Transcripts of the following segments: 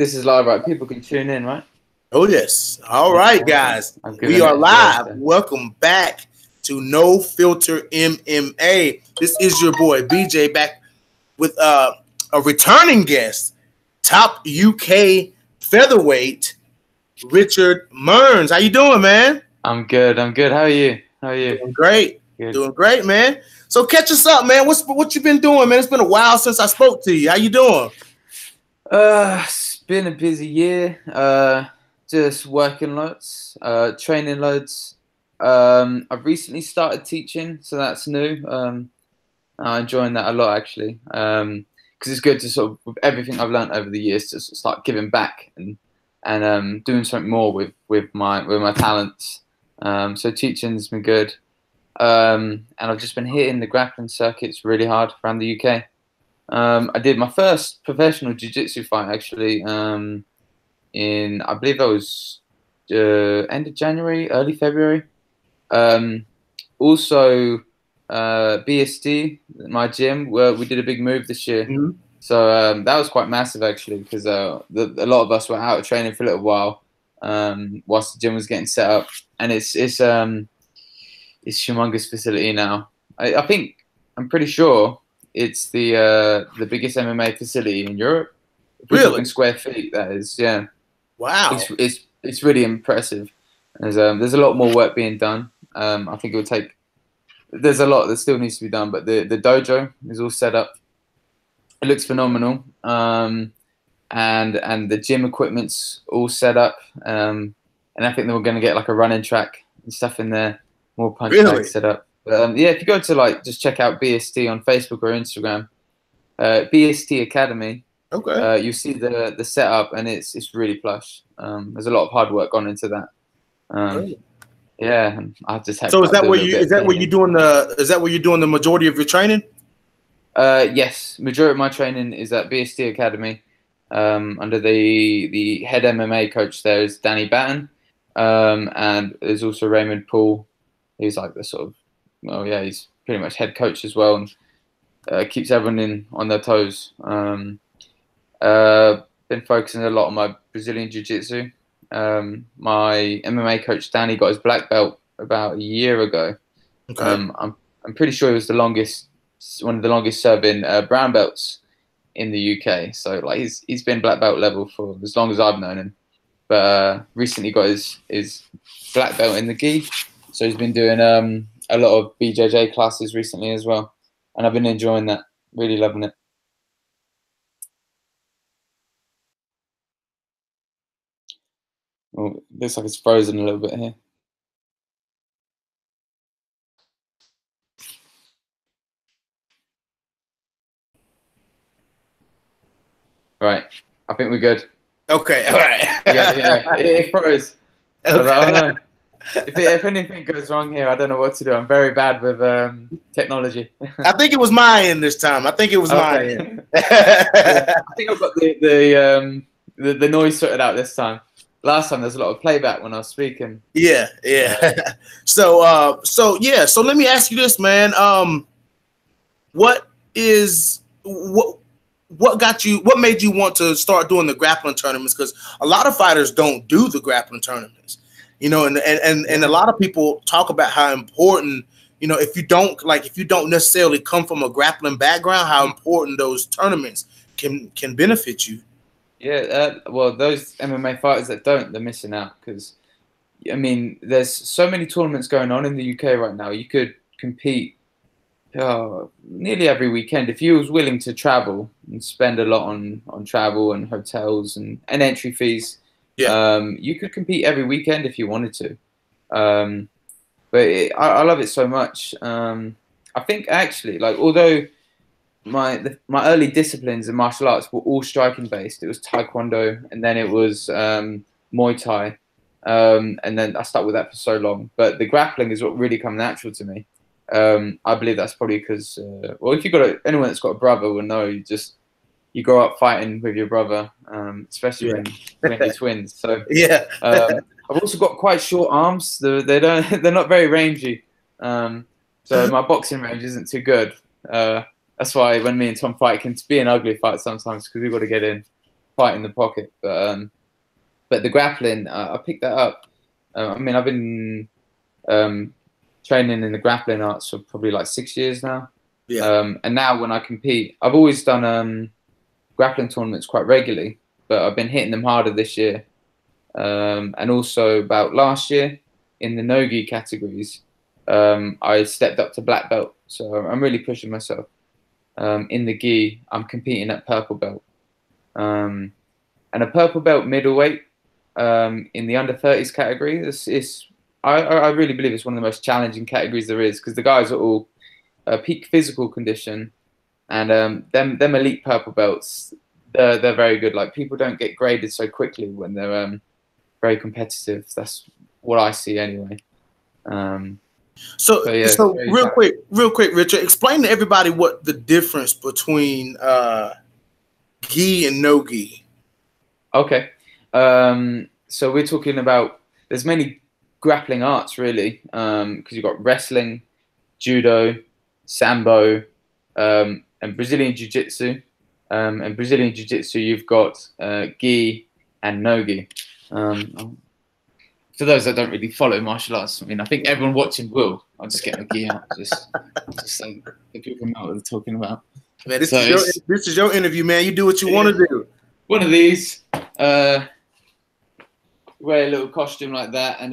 this is live, right? People can tune in, right? Oh, yes. All right, guys. We are live. Welcome back to No Filter MMA. This is your boy, BJ, back with a returning guest, top UK featherweight, Richard MEARNS. How you doing, man? I'm good. I'm good. How are you? How are you? Doing great. Good. Doing great, man. So catch us up, man. What you been doing, man? It's been a while since I spoke to you. How you doing? It's been a busy year. Just working loads, training loads. I've recently started teaching, so that's new. I'm enjoying that a lot, actually, because it's good to sort of, with everything I've learned over the years, to start giving back and doing something more with my talents. So teaching's been good, and I've just been hitting the grappling circuits really hard around the UK. I did my first professional jiu-jitsu fight actually in, I believe that was end of January, early February. Also, BSD, my gym, we did a big move this year. Mm-hmm. So that was quite massive actually, because a lot of us were out of training for a little while whilst the gym was getting set up, and it's humongous facility now. I think, I'm pretty sure it's the biggest MMA facility in Europe. Really? In square feet, that is, yeah. Wow. It's really impressive. There's a lot more work being done. I think it will take. There's a lot that still needs to be done, but the dojo is all set up. It looks phenomenal, and the gym equipment's all set up. And I think that we're going to get like a running track and stuff in there, more punch bags set up. But, yeah, if you go to just check out BST on Facebook or Instagram, BST Academy. Okay. You see the setup, and it's really plush. There's a lot of hard work gone into that. Yeah, and I just have. So is that where you're doing the majority of your training? Yes, majority of my training is at BST Academy, under the head MMA coach. There is Danny Batten, and there's also Raymond Paul. He's like the sort of, well, yeah, he's pretty much head coach as well, and keeps everyone on their toes. Been focusing a lot on my Brazilian Jiu-Jitsu. My MMA coach Danny got his black belt about a year ago. Okay. I'm pretty sure he was one of the longest serving brown belts in the UK. So like he's been black belt level for as long as I've known him. But recently got his black belt in the gi. So he's been doing a lot of BJJ classes recently as well, and I've been enjoying that. Really loving it. Oh, looks like it's frozen a little bit here. Right, I think we're good. Okay, all right. Yeah, it froze. Okay. I don't know. If anything goes wrong here, I don't know what to do. I'm very bad with technology. I think it was my end this time. I think it was my end. Yeah, I think I've got the noise sorted out this time. Last time there's a lot of playback when I was speaking. Yeah. So let me ask you this, man. What made you want to start doing the grappling tournaments? Because a lot of fighters don't do the grappling tournaments, and a lot of people talk about how important, if you don't necessarily come from a grappling background, how important those tournaments can benefit you. Yeah, well, those MMA fighters that don't, they're missing out, because, I mean, there's so many tournaments going on in the UK right now. You could compete nearly every weekend if you was willing to travel and spend a lot on travel and hotels and entry fees. Yeah. You could compete every weekend if you wanted to. But I love it so much. I think actually, although my early disciplines in martial arts were all striking based. It was Taekwondo, and then it was Muay Thai, and then I stuck with that for so long. But the grappling is what really come natural to me. I believe that's probably because, well, if anyone that's got a brother will know, you grow up fighting with your brother, especially when you're twins. So yeah, I've also got quite short arms. They're not very rangy. So my boxing range isn't too good. That's why when me and Tom fight, it can be an ugly fight sometimes, because we've got to get in fight in the pocket. But the grappling, I picked that up. I mean, I've been training in the grappling arts for probably like 6 years now. Yeah. And now when I compete, I've always done grappling tournaments quite regularly, but I've been hitting them harder this year. And also about last year in the no-gi categories, I stepped up to black belt. So I'm really pushing myself. In the gi, I'm competing at purple belt. And a purple belt middleweight in the under 30s category, I really believe it's one of the most challenging categories there is, because the guys are all peak physical condition, and them elite purple belts, they're very good. Like, people don't get graded so quickly when they're very competitive. That's what I see anyway. So real quick, Richard, explain to everybody what the difference between gi and no gi. Okay. So we're talking about, there's many grappling arts really, because you've got wrestling, judo, sambo, and Brazilian jiu-jitsu. And Brazilian jiu-jitsu, you've got gi and no-gi. For those that don't really follow martial arts, I mean, I think everyone watching will. I'll just get my gi out, just so that people know what they're talking about. Man, this is your interview, man. You do what you want to do. One of these, wear a little costume like that, and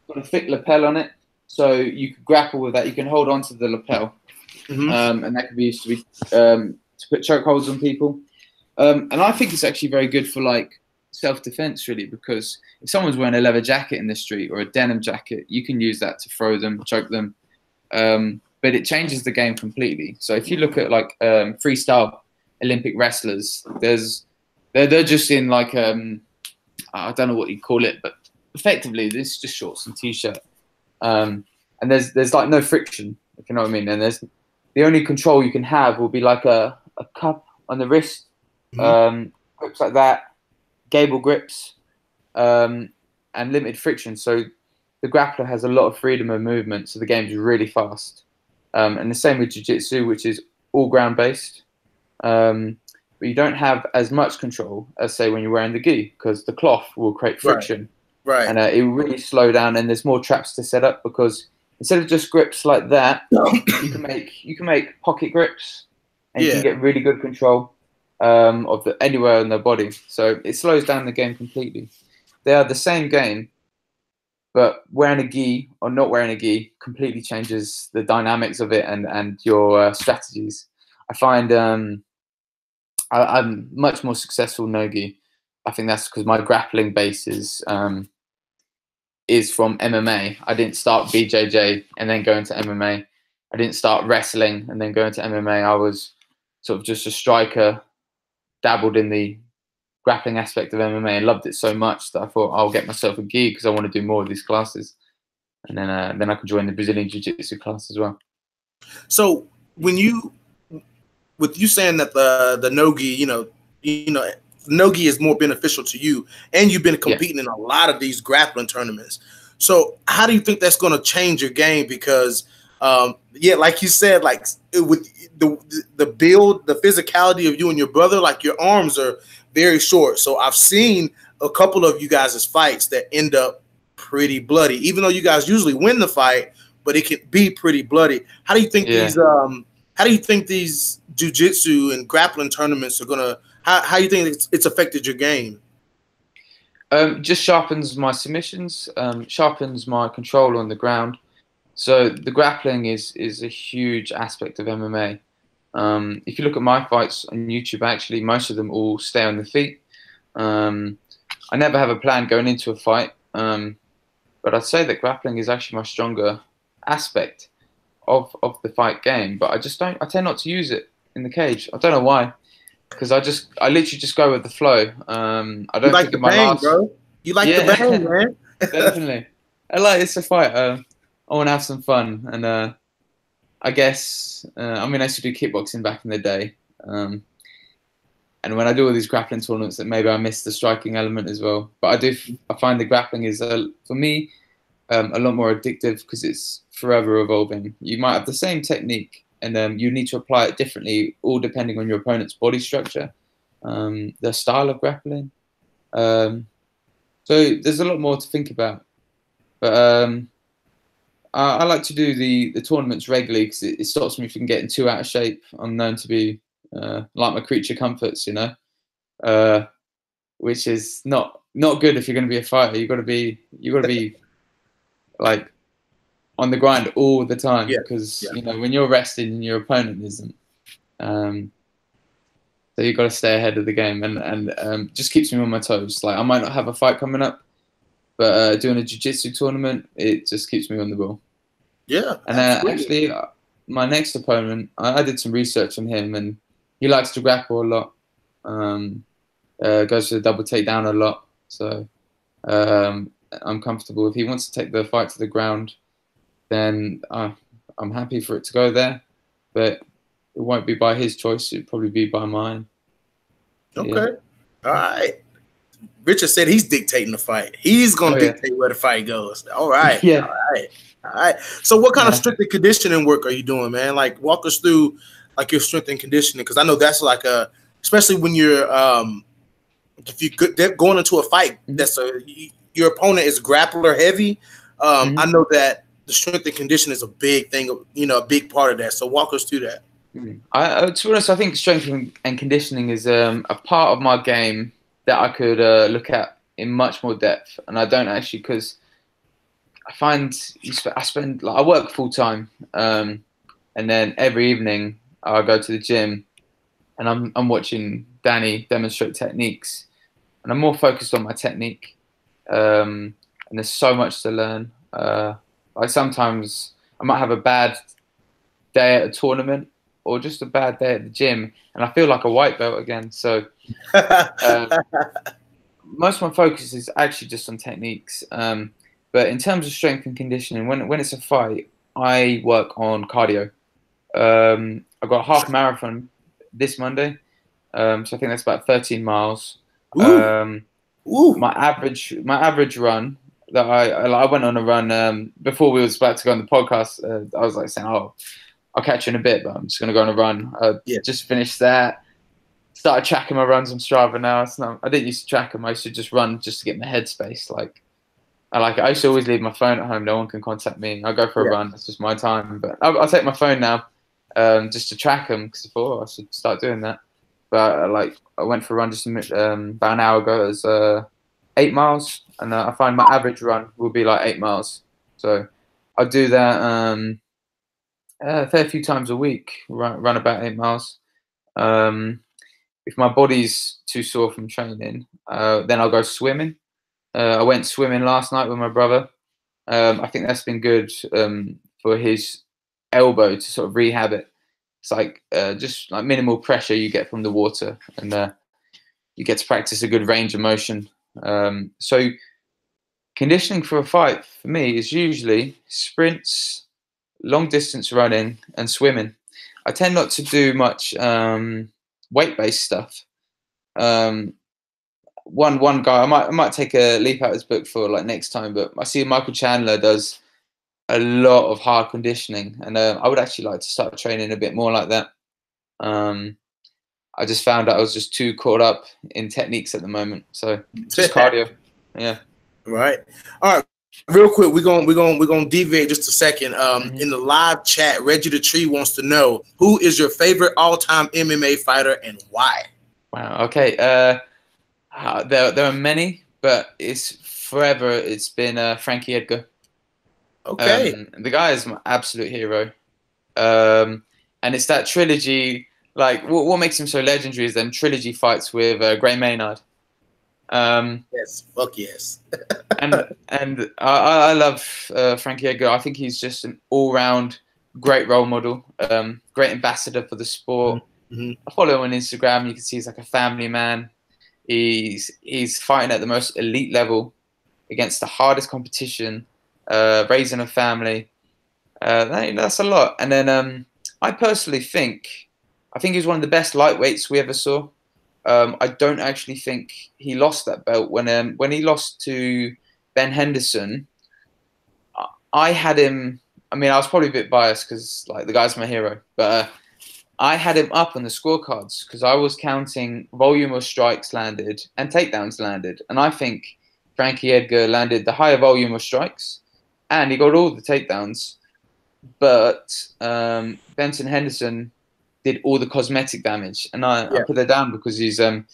got a thick lapel on it, so you can grapple with that. You can hold on to the lapel, and that can be used to put chokeholds on people. And I think it's actually very good for like self-defense, really, because if someone's wearing a leather jacket in the street or a denim jacket, you can use that to throw them, choke them. But it changes the game completely. So if you look at like freestyle Olympic wrestlers, they're just in like I don't know what you call it, but effectively this is just shorts and t-shirt, and there's like no friction, if you know what I mean. And there's the only control you can have will be like a cup on the wrist, grips like that, gable grips, and limited friction. So the grappler has a lot of freedom of movement, so the game's really fast. And the same with jiu-jitsu, which is all ground-based. But you don't have as much control as, say, when you're wearing the gi, because the cloth will create friction. Right. And it will really slow down, and there's more traps to set up, because instead of just grips like that, you can make pocket grips, and you can get really good control of anywhere in the body. So it slows down the game completely. They are the same game, but wearing a gi or not wearing a gi completely changes the dynamics of it and your strategies. I find I'm much more successful no-gi. I think that's because my grappling base is from MMA. I didn't start BJJ and then go into MMA. I didn't start wrestling and then go into MMA. I was sort of just a striker, dabbled in the grappling aspect of MMA and loved it so much that I thought I'll get myself a gi because I want to do more of these classes. And then I could join the Brazilian Jiu-Jitsu class as well. So with you saying that the no-gi, no-gi is more beneficial to you, and you've been competing in a lot of these grappling tournaments. So how do you think that's going to change your game? Because like you said, like with the build, the physicality of you and your brother, like your arms are very short. So I've seen a couple of you guys' fights that end up pretty bloody, even though you guys usually win the fight, but it can be pretty bloody. How do you think these jiu-jitsu and grappling tournaments are gonna? How do you think it's affected your game? Just sharpens my submissions, sharpens my control on the ground. So the grappling is a huge aspect of MMA. If you look at my fights on YouTube, actually, most of them all stay on the feet. I never have a plan going into a fight, but I'd say that grappling is actually my stronger aspect of the fight game. But I tend not to use it in the cage. I don't know why, because I literally just go with the flow. I don't think my bang, bro. You like the bang, man. Definitely. It's a fight. I want to have some fun, and I guess, I used to do kickboxing back in the day. And when I do all these grappling tournaments, that maybe I miss the striking element as well. But I find the grappling is, for me, a lot more addictive because it's forever evolving. You might have the same technique, and you need to apply it differently, all depending on your opponent's body structure. their style of grappling. So there's a lot more to think about. But I like to do the tournaments regularly because it stops me from getting too out of shape. I'm known to be like my creature comforts, you know, which is not good if you're going to be a fighter. You got to be like on the grind all the time because you know when you're resting, your opponent isn't. So you've got to stay ahead of the game, and just keeps me on my toes. Like I might not have a fight coming up, but doing a jiu-jitsu tournament, it just keeps me on the ball. Yeah, and actually, my next opponent, I did some research on him, and he likes to grapple a lot. Goes for the double takedown a lot. So I'm comfortable. If he wants to take the fight to the ground, then I'm happy for it to go there. But it won't be by his choice. It'll probably be by mine. Okay. Yeah. All right. Richard said he's dictating the fight. He's going to dictate where the fight goes. All right. Yeah. All right. All right. So what kind of strength and conditioning work are you doing, man? Like walk us through like your strength and conditioning. Cause I know that's like especially when you're, if you're going into a fight, your opponent is grappler heavy. I know that the strength and conditioning is a big thing, you know, a big part of that. So walk us through that. To be honest, I think strength and conditioning is a part of my game that I could look at in much more depth, and I don't actually because I find I work full time, and then every evening I go to the gym, and I'm watching Danny demonstrate techniques, and I'm more focused on my technique, and there's so much to learn. Like sometimes I might have a bad day at a tournament or just a bad day at the gym, and I feel like a white belt again. So most of my focus is actually just on techniques. But in terms of strength and conditioning, when it's a fight, I work on cardio. I've got a half marathon this Monday, so I think that's about 13 miles. My average run that I went on a run before we was about to go on the podcast. I was like saying, "Oh, I'll catch you in a bit, but I'm just gonna go on a run." Just finished that. Started tracking my runs on Strava now. I didn't used to track them. I used to just run just to get my headspace. I used to always leave my phone at home. No one can contact me. I go for a run. It's just my time. But I'll take my phone now, just to track them because I thought I should start doing that. But I went for a run just about an hour ago. It was 8 miles, and I find my average run will be like 8 miles. So I do that a fair few times a week. Run about 8 miles. If my body's too sore from training, then I'll go swimming. I went swimming last night with my brother. I think that's been good for his elbow to sort of rehab it. It's like just like minimal pressure you get from the water, and you get to practice a good range of motion. So conditioning for a fight for me is usually sprints, long distance running, and swimming. I tend not to do much weight-based stuff. One guy, I might take a leaf out of his book for like next time, but I see Michael Chandler does a lot of hard conditioning, and I would actually like to start training a bit more like that. I just found out I was just too caught up in techniques at the moment, so just cardio. Yeah. Right. All right. Real quick, we're gonna deviate just a second. In the live chat, Reggie the Tree wants to know who is your favorite all-time MMA fighter and why. Wow. Okay. There are many, but it's been Frankie Edgar. Okay. The guy is my absolute hero, and it's that trilogy. Like what makes him so legendary is them trilogy fights with Gray Maynard. Yes, fuck yes. and I love Frankie Edgar. I think he's just an all-round great role model, great ambassador for the sport. I follow him on Instagram. You can see he's like a family man. He's fighting at the most elite level against the hardest competition, raising a family. That's a lot. And then I personally think he's one of the best lightweights we ever saw. I don't actually think he lost that belt when he lost to Ben Henderson. I had him. I mean, I was probably a bit biased because like the guy's my hero, but I had him up on the scorecards because I was counting volume of strikes landed and takedowns landed. And I think Frankie Edgar landed the higher volume of strikes and he got all the takedowns. But Benson Henderson did all the cosmetic damage. And I put that down because he's, I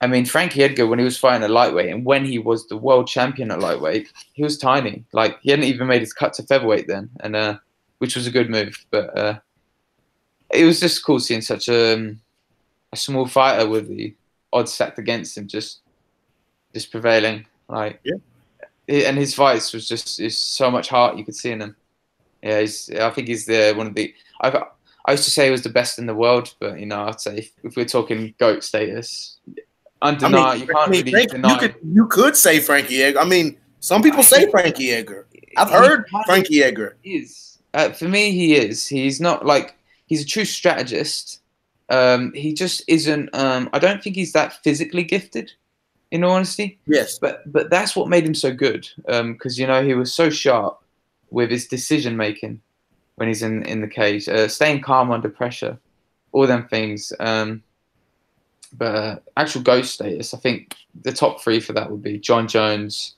mean, Frankie Edgar, when he was fighting at lightweight and when he was the world champion at lightweight, he was tiny. Like, he hadn't even made his cut to featherweight then, and which was a good move. But it was just cool seeing such a small fighter with the odds stacked against him just prevailing. Like, and his fights was just so much heart you could see in him. Yeah, I think he's one of the. I used to say he was the best in the world, but you know, I'd say if we're talking GOAT status, undeniable. You can't really deny. You could say Frankie Edgar. I mean, some people say Frankie Edgar. I've heard Frankie Edgar. Is for me, he is. He's not like he's a true strategist. He just isn't. I don't think he's that physically gifted, in all honesty. Yes. But that's what made him so good. Because you know he was so sharp with his decision making when he's in the cage, staying calm under pressure, all them things. But actual GOAT status, I think the top three for that would be John Jones,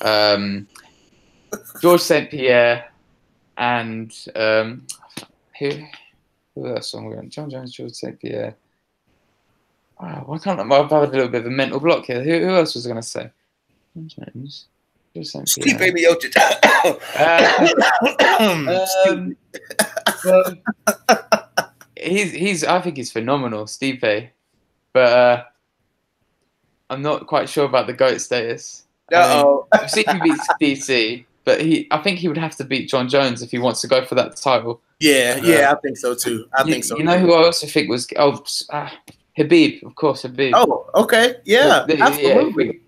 George St. Pierre, and who else am I going? John Jones, George St. Pierre. Oh, why can't I've had a little bit of a mental block here. Who else was I going to say? John Jones, George St. Pierre. Keep baby out he's I think he's phenomenal, Stipe. But I'm not quite sure about the GOAT status. I've seen him beat DC, but I think he would have to beat John Jones if he wants to go for that title. Yeah, I think so too. I think so. You know who I also think was Habib, of course, Habib. Oh, okay, yeah, absolutely.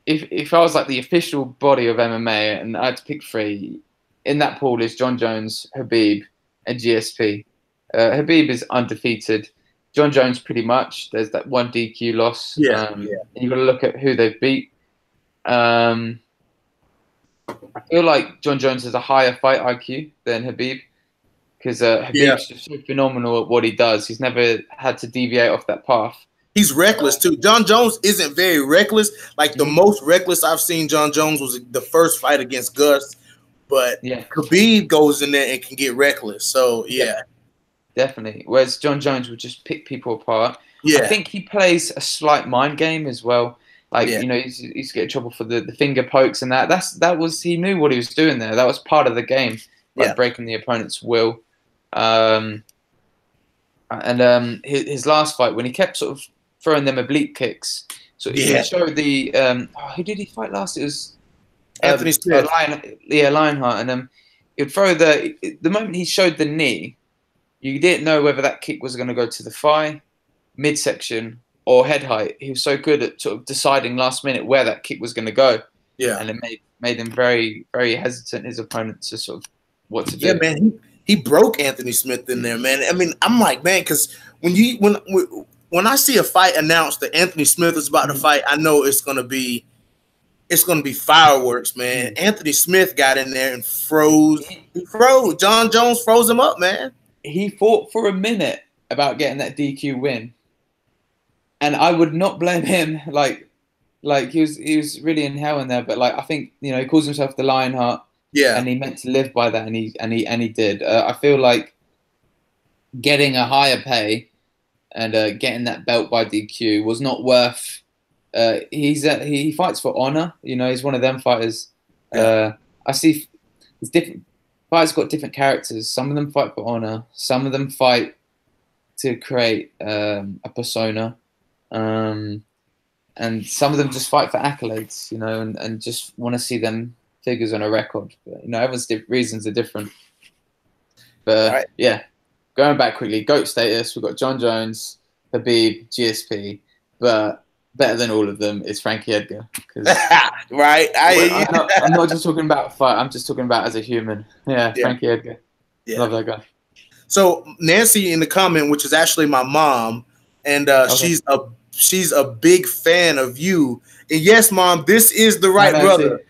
If I was like the official body of MMA and I had to pick three, in that pool is John Jones, Habib, and GSP. Habib is undefeated. John Jones, pretty much. There's that one DQ loss. And you've got to look at who they've beat. I feel like John Jones has a higher fight IQ than Habib because Habib's just so phenomenal at what he does. He's never had to deviate off that path. He's reckless too. John Jones isn't very reckless. Like the most reckless I've seen John Jones was the first fight against Gus. But Khabib goes in there and can get reckless. So definitely. Whereas John Jones would just pick people apart. I think he plays a slight mind game as well. Like you know, he used to get in trouble for the finger pokes and that. He knew what he was doing there. That was part of the game, like breaking the opponent's will. His last fight when he kept sort of throwing them oblique kicks. So he showed the who did he fight last? It was Anthony Smith. Lionheart, and he'd throw the moment he showed the knee, you didn't know whether that kick was going to go to the thigh, midsection, or head height. He was so good at sort of deciding last minute where that kick was going to go. And it made him very, very hesitant, his opponent, to sort of what to do. Yeah, man, he broke Anthony Smith in there, man. I mean, I'm like, man, because when I see a fight announced that Anthony Smith is about to fight, I know it's gonna be fireworks, man. Anthony Smith got in there and froze. He froze. John Jones froze him up, man. He fought for a minute about getting that DQ win, and I would not blame him. Like he was really in hell in there. But like I think he calls himself the Lionheart. Yeah, and he meant to live by that, and he did. I feel like getting a higher pay and getting that belt by DQ was not worth. He fights for honor. He's one of them fighters. I see. It's different. Fighters got different characters. Some of them fight for honor. Some of them fight to create a persona, and some of them just fight for accolades. And just want to see them figures on a record. But, everyone's reasons are different. But going back quickly, GOAT status. We've got John Jones, Habib, GSP, but better than all of them is Frankie Edgar. Right. I'm not just talking about fight. I'm just talking about as a human. Frankie Edgar. Love that guy. So Nancy in the comment, which is actually my mom, and she's a big fan of you. And yes, Mom, this is the right brother.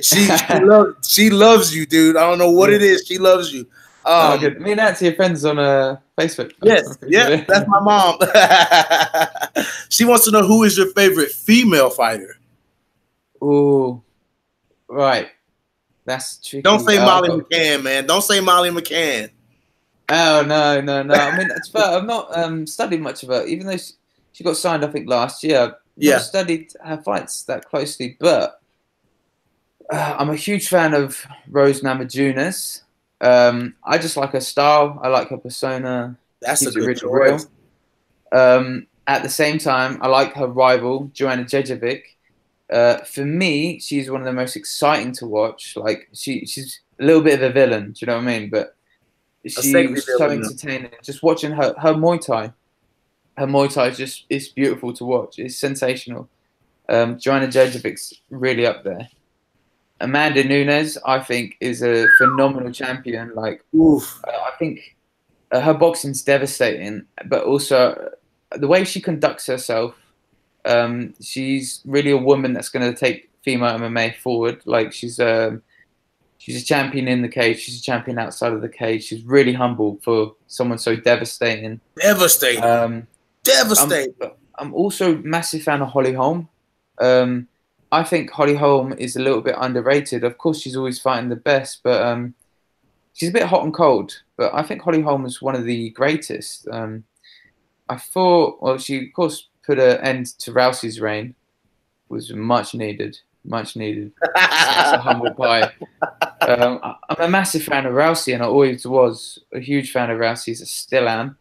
She loves you, dude. I don't know what it is. She loves you. Good. Me and Nancy are friends on Facebook. Yes, yeah, that's my mom. She wants to know who is your favorite female fighter. Oh, right. That's tricky. Don't say Molly McCann, man. Don't say Molly McCann. Oh no. I mean, it's fair. I've not studied much of her, even though she got signed, I think, last year. I've not studied her fights that closely, but I'm a huge fan of Rose Namajunas. I just like her style. I like her persona. That's a good choice. At the same time, I like her rival, Joanna Jędrzejczyk. For me, she's one of the most exciting to watch. Like she's a little bit of a villain. Do you know what I mean? But she was so entertaining. Just watching her Muay Thai. Her Muay Thai is beautiful to watch. It's sensational. Joanna Jędrzejczyk's really up there. Amanda Nunes, I think, is a phenomenal champion. Like, I think her boxing's devastating, but also the way she conducts herself. She's really a woman that's going to take female MMA forward. Like, she's a champion in the cage. She's a champion outside of the cage. She's really humble for someone so devastating. Devastating. I'm also a massive fan of Holly Holm. I think Holly Holm is a little bit underrated. Of course, she's always fighting the best, but she's a bit hot and cold. But I think Holly Holm is one of the greatest. I thought, well, she, of course, put an end to Rousey's reign. Was much needed. Much needed. That's a humble pie. I'm a massive fan of Rousey, and I always was a huge fan of Rousey's. I still am.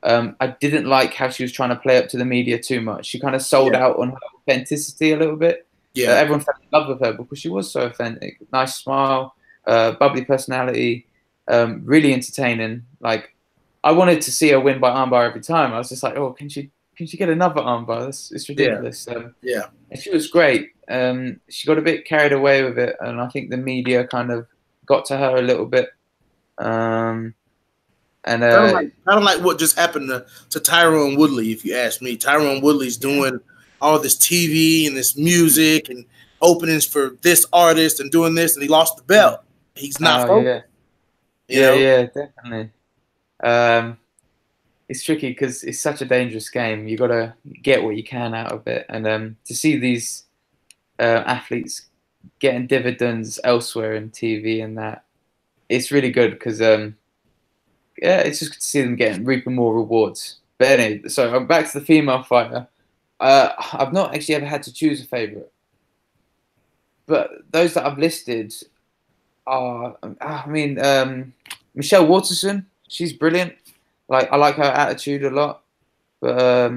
I didn't like how she was trying to play up to the media too much. She kind of sold out on her authenticity a little bit. Yeah, everyone fell in love with her because she was so authentic. Nice smile, bubbly personality, really entertaining. Like, I wanted to see her win by armbar every time. I was just like, oh, can she get another armbar? It's ridiculous. Yeah, and she was great. She got a bit carried away with it, and I think the media kind of got to her a little bit. And kind of like what just happened to Tyron Woodley, if you ask me. Tyron Woodley's doing all this TV and this music and openings for this artist and doing this, and he lost the belt. He's not focused. Yeah, definitely. It's tricky because it's such a dangerous game. You got to get what you can out of it, and to see these athletes getting dividends elsewhere in TV and that, it's really good because it's just good to see them reaping more rewards. But anyway, so I'm back to the female fighter. I've not actually ever had to choose a favorite, but those that I've listed are, Michelle Waterson. She's brilliant. Like, I like her attitude a lot, but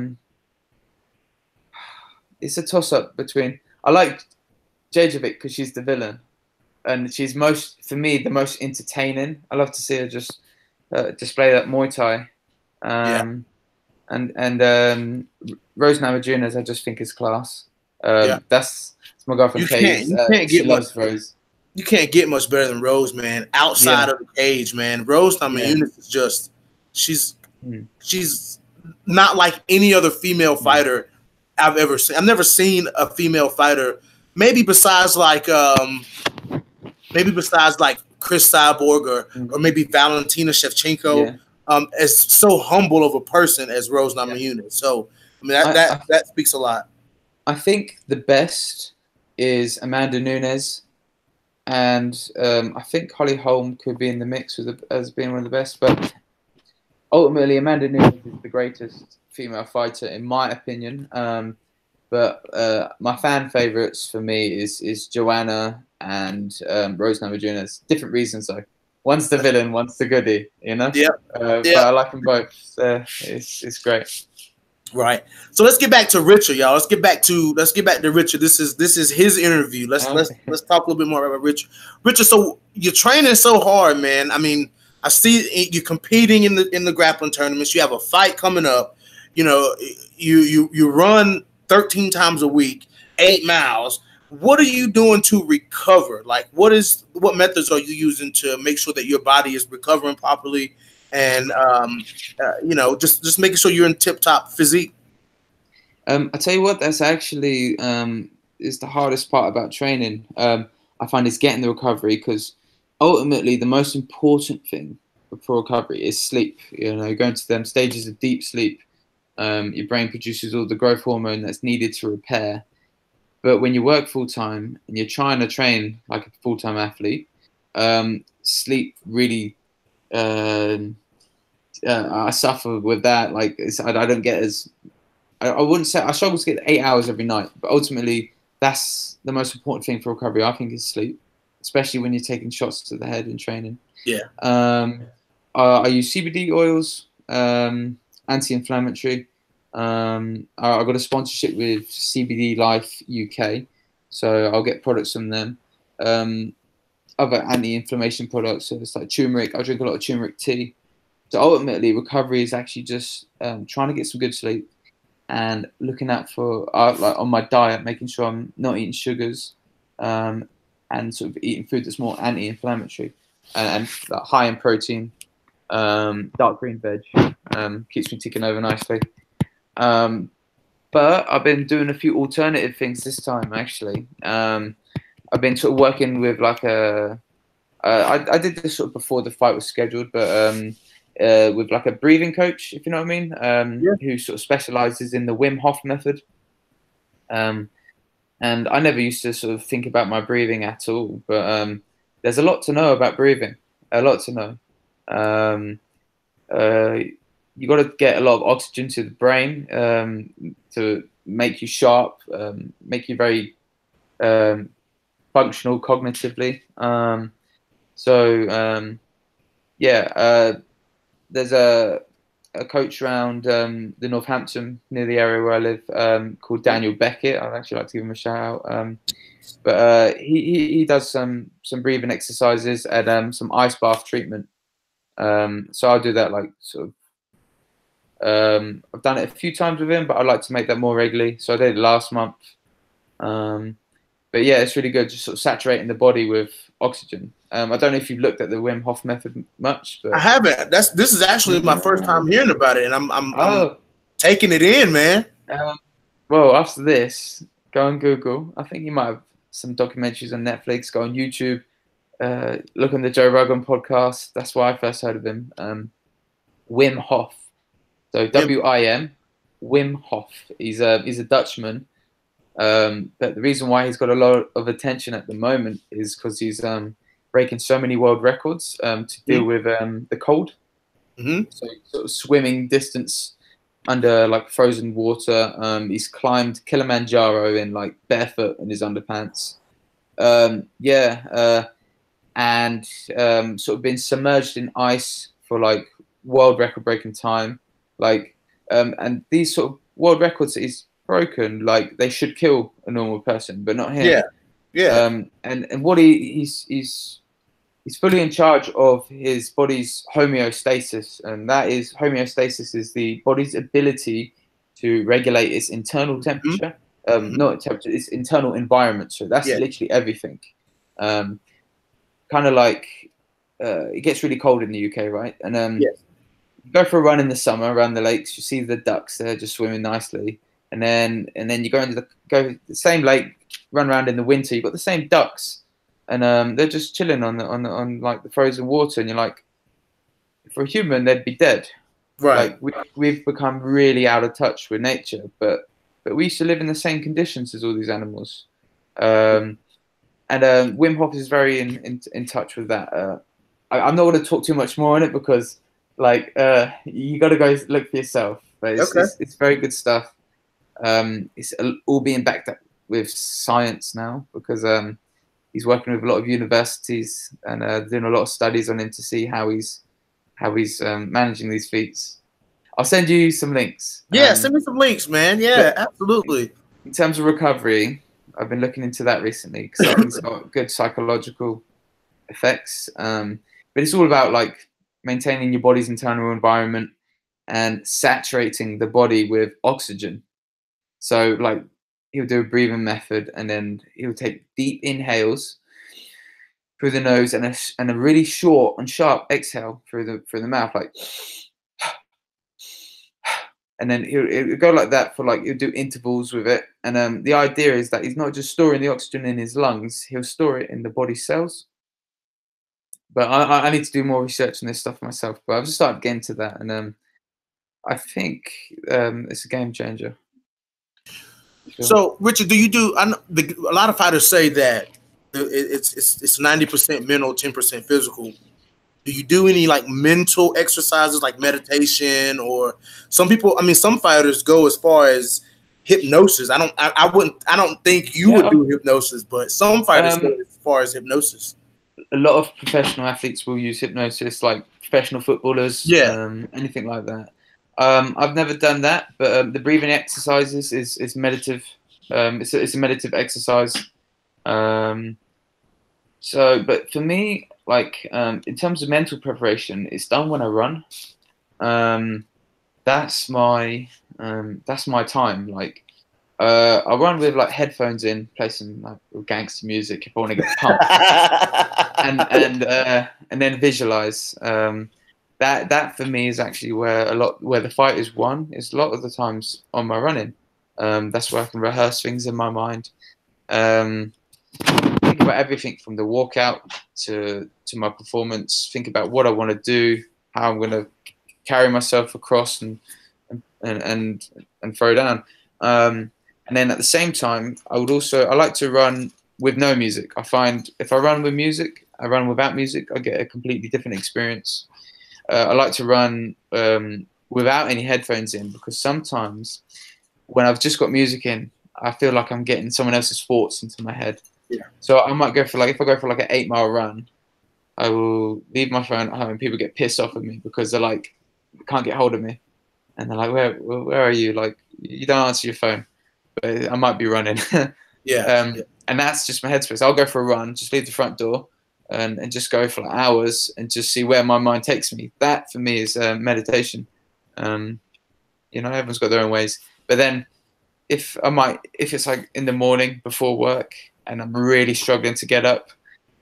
it's a toss-up between. I like Jędrzejczyk because she's the villain, and she's for me the most entertaining. I love to see her just display that Muay Thai. And Rose Namajunas, I just think is class. That's my girlfriend Kate. She loves Rose. You can't get much better than Rose, man. Outside of the cage, man. Rose Namajunas is just she's not like any other female fighter I've ever seen. I've never seen a female fighter, maybe besides like Chris Cyborg or maybe Valentina Shevchenko. Yeah. As so humble of a person as Rose Namajunas. So, I mean, that speaks a lot. I think the best is Amanda Nunes, and I think Holly Holm could be in the mix as being one of the best. But ultimately, Amanda Nunes is the greatest female fighter, in my opinion. But my fan favorites for me is Joanna and Rose Namajunas. Different reasons, though. One's the villain, one's the goodie, you know? But I like them both. It's great. Right. So let's get back to Richard, y'all. Let's get back to Richard. This is his interview. Let's talk a little bit more about Richard. Richard, so you're training so hard, man. I mean, I see you competing in the grappling tournaments. You have a fight coming up. You know, you run 13 times a week, 8 miles. What are you doing to recover? Like, what methods are you using to make sure that your body is recovering properly, and just making sure you're in tip-top physique? I tell you what, that's actually is the hardest part about training. I find is getting the recovery, because ultimately the most important thing for recovery is sleep. You know, going to them stages of deep sleep. Your brain produces all the growth hormone that's needed to repair. But when you work full time and you're trying to train like a full time athlete, sleep really. I suffer with that. Like I don't get as. I wouldn't say I struggle to get 8 hours every night, but ultimately that's the most important thing for recovery. I think is sleep, especially when you're taking shots to the head in training. Yeah. I use CBD oils, anti-inflammatory. I got a sponsorship with CBD Life UK, so I'll get products from them. Other anti-inflammation products, so it's like turmeric. I drink a lot of turmeric tea. So ultimately, recovery is actually just trying to get some good sleep and looking out for like on my diet, making sure I'm not eating sugars, and sort of eating food that's more anti-inflammatory and like, high in protein. Dark green veg keeps me ticking over nicely. But I've been doing a few alternative things this time actually. I've been sort of working with like I did this sort of before the fight was scheduled, but with like a breathing coach, if you know what I mean, who sort of specializes in the Wim Hof method. And I never used to sort of think about my breathing at all, but there's a lot to know about breathing, a lot to know. You got to get a lot of oxygen to the brain to make you sharp, make you very functional cognitively. There's a coach around the Northampton near the area where I live called Daniel Beckett. I'd actually like to give him a shout out. But he does some breathing exercises and some ice bath treatment. So I'll do that like sort of. I've done it a few times with him, but I'd like to make that more regularly. So I did it last month. But yeah, it's really good, just sort of saturating the body with oxygen. I don't know if you've looked at the Wim Hof method much, but I haven't. This is actually my first time hearing about it, and I'm taking it in, man. Well, after this, go on Google. I think you might have some documentaries on Netflix. Go on YouTube. Look on the Joe Rogan podcast. That's why I first heard of him. Wim Hof. So WIM, Wim Hof. He's a Dutchman. But the reason why he's got a lot of attention at the moment is because he's breaking so many world records to deal with the cold. So sort of swimming distance under like frozen water. He's climbed Kilimanjaro in like barefoot in his underpants. And sort of been submerged in ice for like world record breaking time. Like and these sort of world records that he's broken, like they should kill a normal person, but not him. And what he's fully in charge of his body's homeostasis, and that is homeostasis is the body's ability to regulate its internal temperature, not temperature, its internal environment. So that's literally everything. Kind of like it gets really cold in the UK, right? And you go for a run in the summer around the lakes, you see the ducks, they're just swimming nicely. And then you go into the same lake, run around in the winter. You've got the same ducks, and they're just chilling on like the frozen water. And you're like, for a human, they'd be dead. Right. Like we've become really out of touch with nature, but we used to live in the same conditions as all these animals. And Wim Hof is very in touch with that. I'm not going to talk too much more on it because like you got to go look for yourself. But it's very good stuff. It's all being backed up with science now because he's working with a lot of universities and doing a lot of studies on him to see how he's managing these feats. I'll send you some links. Send me some links, man. Yeah, absolutely. In terms of recovery, I've been looking into that recently because I think it's got good psychological effects. But it's all about like maintaining your body's internal environment and saturating the body with oxygen. So like he'll do a breathing method and then he'll take deep inhales through the nose and a really short and sharp exhale through the mouth, like, and then he'll go like that for like he'll do intervals with it. And the idea is that he's not just storing the oxygen in his lungs; he'll store it in the body cells. But I need to do more research on this stuff myself. But I've just started getting to that, and I think it's a game changer. Sure. So, Richard, do you do? I know a lot of fighters say that it's 90% mental, 10% physical. Do you do any like mental exercises like meditation, or some people? I mean, some fighters go as far as hypnosis. I wouldn't. I don't think you would do hypnosis, but some fighters go as far as hypnosis. A lot of professional athletes will use hypnosis, like professional footballers, anything like that. I've never done that, but the breathing exercises is meditative. It's a meditative exercise. So, but for me, like in terms of mental preparation, it's done when I run. That's my time. Like I run with like headphones in, play some like gangster music if I want to get pumped, and then visualize. That for me is actually where the fight is won. Is a lot of the times on my running. That's where I can rehearse things in my mind. Think about everything from the walkout to my performance. Think about what I want to do, how I'm going to carry myself across and throw down. And then at the same time, I like to run with no music. I find if I run with music, I run without music, I get a completely different experience. I like to run without any headphones in, because sometimes when I've just got music in, I feel like I'm getting someone else's thoughts into my head. Yeah. So I might go for if I go for like an 8-mile run, I will leave my phone at home and people get pissed off at me because they're like, can't get hold of me. And they're like, where are you? Like, you don't answer your phone. But I might be running. And that's just my headspace. I'll go for a run, just leave the front door and just go for like hours and just see where my mind takes me. That for me is meditation. Everyone's got their own ways. But then if it's like in the morning before work and I'm really struggling to get up,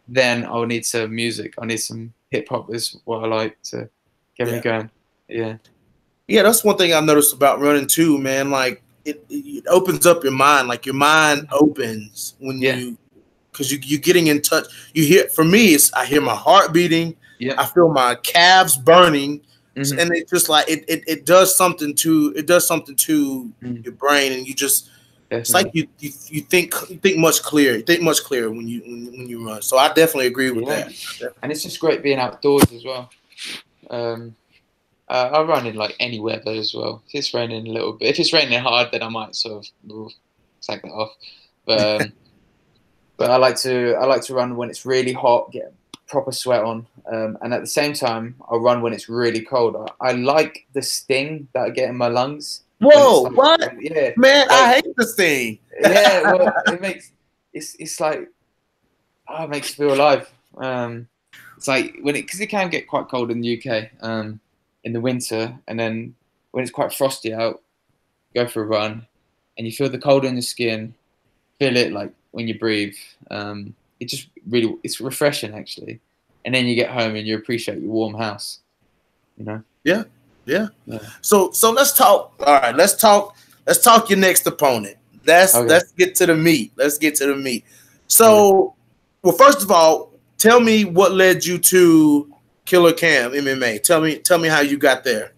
then I'll need some music. I need some hip hop is what I like to get me going. Yeah. Yeah, that's one thing I've noticed about running too, man. Like it opens up your mind. Like your mind opens when because you're getting in touch. You hear, for me, I hear my heart beating. Yeah. I feel my calves burning. Mm-hmm. And it's just like it does something to your brain, and you just it's like you think much clearer. You think much clearer when you run. So I definitely agree with that. And it's just great being outdoors as well. I run in like any weather as well. If it's raining a little bit, if it's raining hard, then I might sort of take that off. But but I like to run when it's really hot, get proper sweat on, and at the same time, I'll run when it's really cold. I like the sting that I get in my lungs. Whoa! What? Man, like, I hate the sting. Well, it makes it's like it makes you feel alive. It's like because it can get quite cold in the UK in the winter, and then when it's quite frosty out, go for a run, and you feel the cold in your skin, feel it like when you breathe. It just really, it's refreshing actually. And then you get home and you appreciate your warm house, Yeah. So let's talk. All right, let's talk your next opponent. Let's get to the meat. So, well, first of all, tell me what led you to KILLACAM MMA. Tell me how you got there.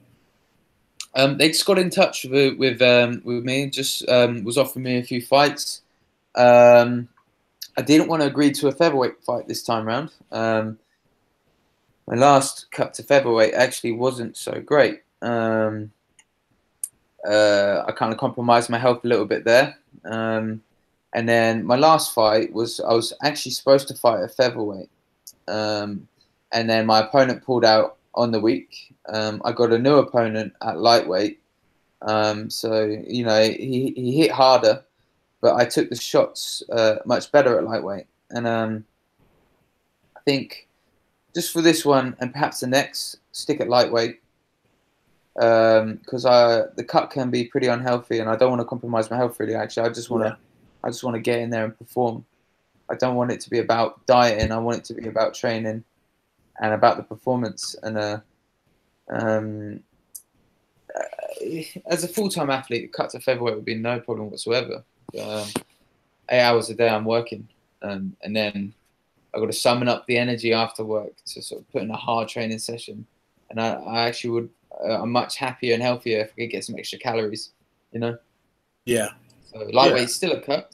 They just got in touch with me. Just was offering me a few fights. I didn't want to agree to a featherweight fight this time round. My last cut to featherweight actually wasn't so great. I kind of compromised my health a little bit there. And then my last fight I was actually supposed to fight at featherweight. And then my opponent pulled out on the week. I got a new opponent at lightweight. So, he hit harder, but I took the shots much better at lightweight. And I think just for this one and perhaps the next, stick at lightweight, because the cut can be pretty unhealthy, and I don't want to compromise my health really. Actually, I just want to get in there and perform. I don't want it to be about dieting. I want it to be about training and about the performance. And as a full-time athlete, the cut to featherweight would be no problem whatsoever. 8 hours a day I'm working, and then I've got to summon up the energy after work to sort of put in a hard training session. And I actually would, I'm much happier and healthier if I could get some extra calories, you know? Yeah. So lightweight, still a cut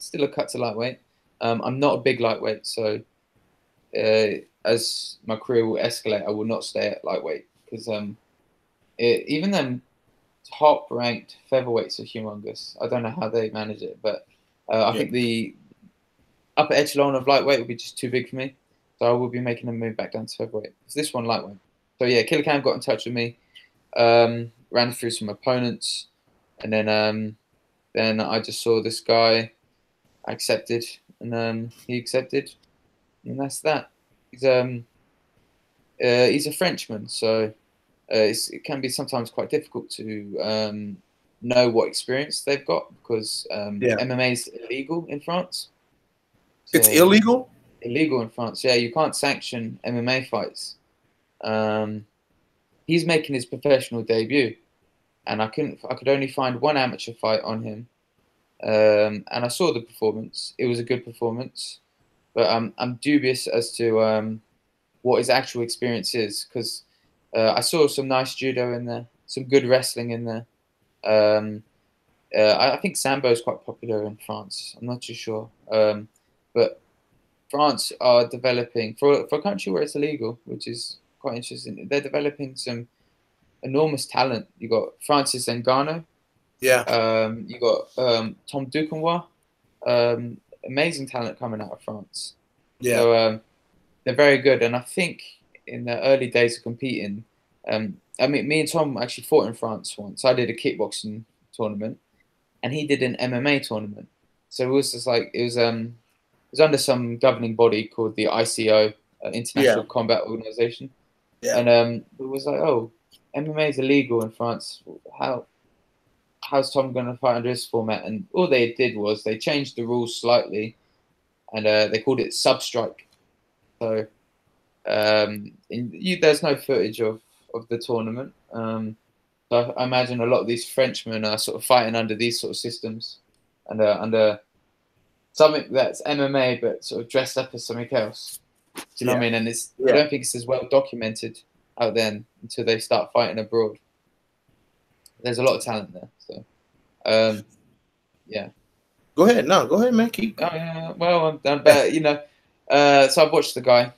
to lightweight. I'm not a big lightweight, so as my career will escalate, I will not stay at lightweight because even them top ranked featherweights are humongous. I don't know how they manage it, but I think the upper echelon of lightweight would be just too big for me. So I will be making a move back down to featherweight. It's this one lightweight. So yeah, KILLACAM got in touch with me, ran through some opponents, and then I just saw this guy. I accepted, and he accepted, and that's that. He's a Frenchman, so it can be sometimes quite difficult to know what experience they've got because MMA is illegal in France. So it's illegal? Illegal in France, yeah. You can't sanction MMA fights. He's making his professional debut, and I could only find one amateur fight on him. And I saw the performance. It was a good performance, but I'm dubious as to what his actual experience is because I saw some nice judo in there, some good wrestling in there. I think Sambo is quite popular in France. I'm not too sure, but France are developing for a country where it's illegal, which is quite interesting. They're developing some enormous talent. You got Francis Ngannou. Yeah. You got Tom Duquesnoy. Amazing talent coming out of France. Yeah. So they're very good, and I think in the early days of competing, I mean, me and Tom actually fought in France once. I did a kickboxing tournament, and he did an MMA tournament. So it was just like it was under some governing body called the ICO, International Combat Organization. Yeah. And it was like, oh, MMA is illegal in France. How's Tom going to fight under this format? And all they did was they changed the rules slightly, and they called it sub-strike. So there's no footage of the tournament. So I imagine a lot of these Frenchmen are sort of fighting under these sort of systems, and under something that's MMA but sort of dressed up as something else. Do you know what I mean? And I don't think it's as well documented out there until they start fighting abroad. There's a lot of talent there. So, yeah. Go ahead. No, go ahead, man. Keep going. Oh, yeah. Well, I'm done. But, so I've watched the guy.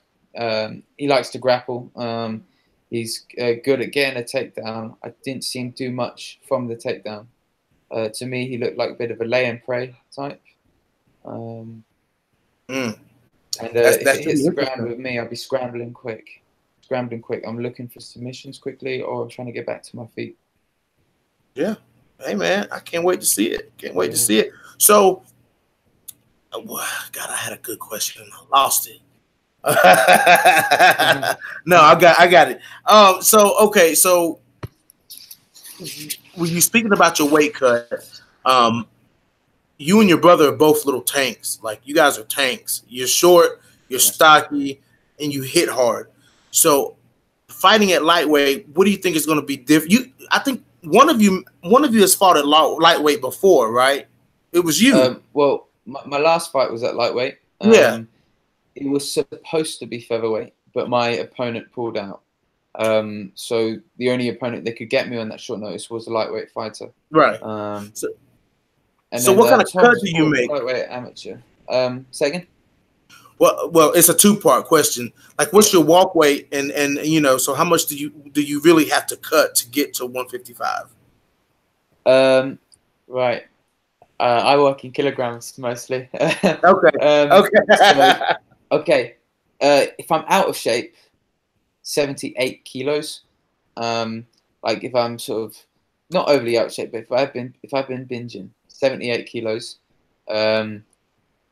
He likes to grapple. He's good at getting a takedown. I didn't see him do much from the takedown. To me, he looked like a bit of a lay and pray type. And if it hits the ground with me, I'll be scrambling quick. I'm looking for submissions quickly, or I'm trying to get back to my feet. Yeah. Hey, man, I can't wait to see it. Can't wait to see it. So, God, I had a good question. I lost it. No, I got it. Okay. So, when you speaking about your weight cut, you and your brother are both little tanks. Like, you guys are tanks. You're short, you're stocky, and you hit hard. So, fighting at lightweight, what do you think is going to be different? I think one of you has fought at lightweight before, right? It was you. Well, my last fight was at lightweight. It was supposed to be featherweight, but my opponent pulled out. So the only opponent they could get me on that short notice was a lightweight fighter. Right. So what kind of cut do you make? Lightweight amateur. Say again? Well, it's a two-part question. Like, what's your walk weight, and so how much do you really have to cut to get to 155? Right. I work in kilograms mostly. Okay. If I'm out of shape, 78 kilos. Like if I'm sort of not overly out of shape, but if I've been binging, 78 kilos. Do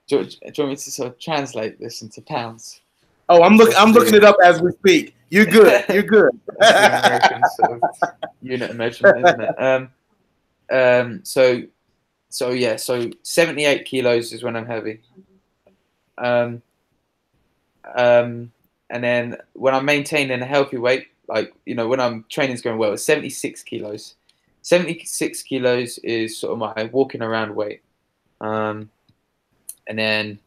you want me to sort of translate this into pounds? Oh, I'm looking it up as we speak. You're good. You're good. That's the American sort of unit of measurement, isn't it? So 78 kilos is when I'm heavy. And then when I'm maintaining a healthy weight, like, when I'm training's going well, it's 76 kilos. 76 kilos is sort of my walking around weight. And then